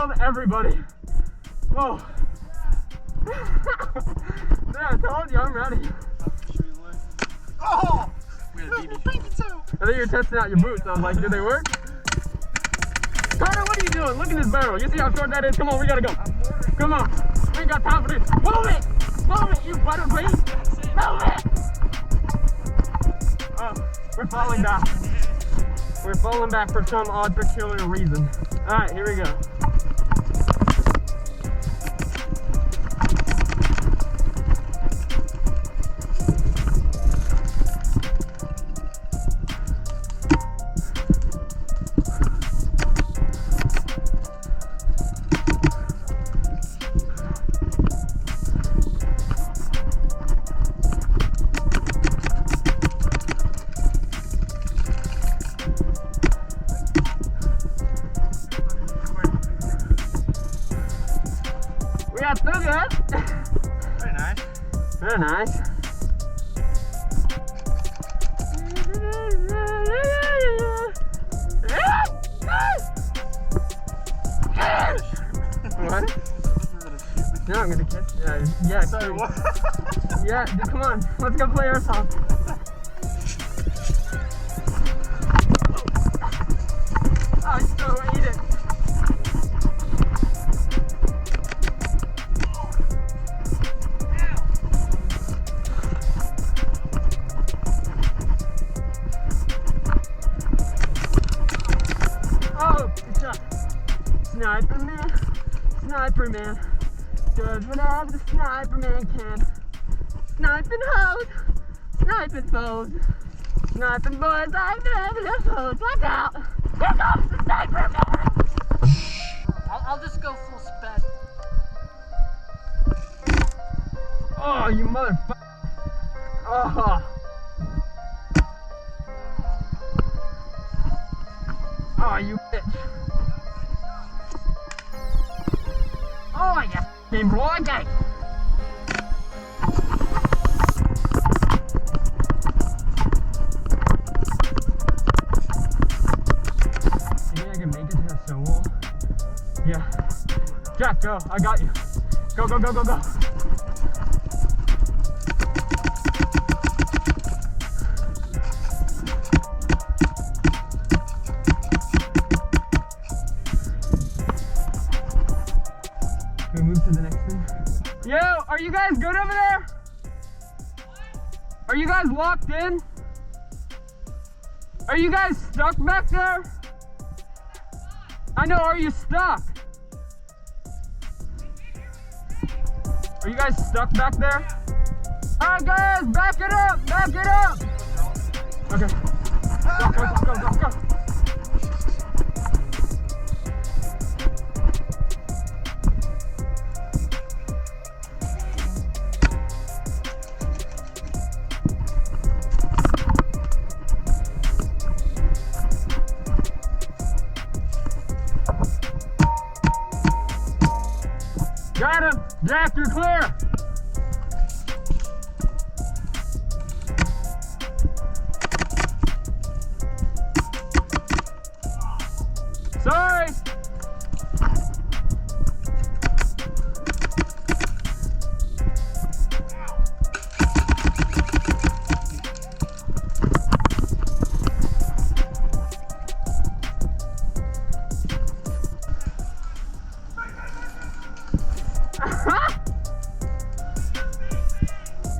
killed everybody. Whoa. Yeah, I told you, I'm ready. Oh! I think you're testing out your boots. I was like, do they work? Connor, what are you doing? Look at this barrel. You see how short that is? Come on, we gotta go. Come on. We ain't got time for this. Move it! Move it, you butterbean! Move it! Oh, we're falling back. We're falling back for some odd, peculiar reason. Alright, here we go. We got through good. Very nice. Very nice. What? No, I'm gonna catch. Yeah. Sorry, what? Yeah, dude, come on. Let's go play Airsoft. Oh, so ate it. Oh, good shot. Sniper man, sniper man. Does whatever the sniper man can. Sniping hoes, sniping foes, sniping boys like never left foes. Watch out! Here comes the sniper man! I'll just go full spec. Oh, you motherfucker! Oh. Oh, you bitch! Oh, you f***ing broad guy! You think I can make it to that stone wall? Yeah. Jack, go. I got you. Go, go, go, go, go. Can we move to the next thing? Yo, are you guys good over there? Are you guys locked in? Are you guys stuck back there? I know, are you stuck? Are you guys stuck back there? Alright guys, back it up, back it up! Okay. Go, go, go, go, go, go. Got him! Jack, you're clear! Sorry!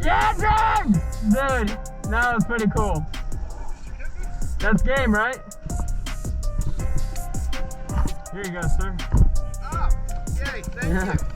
Yeah, Jack! Dude, that was pretty cool. That's game, right? Here you go, sir. Oh, yay, thank you.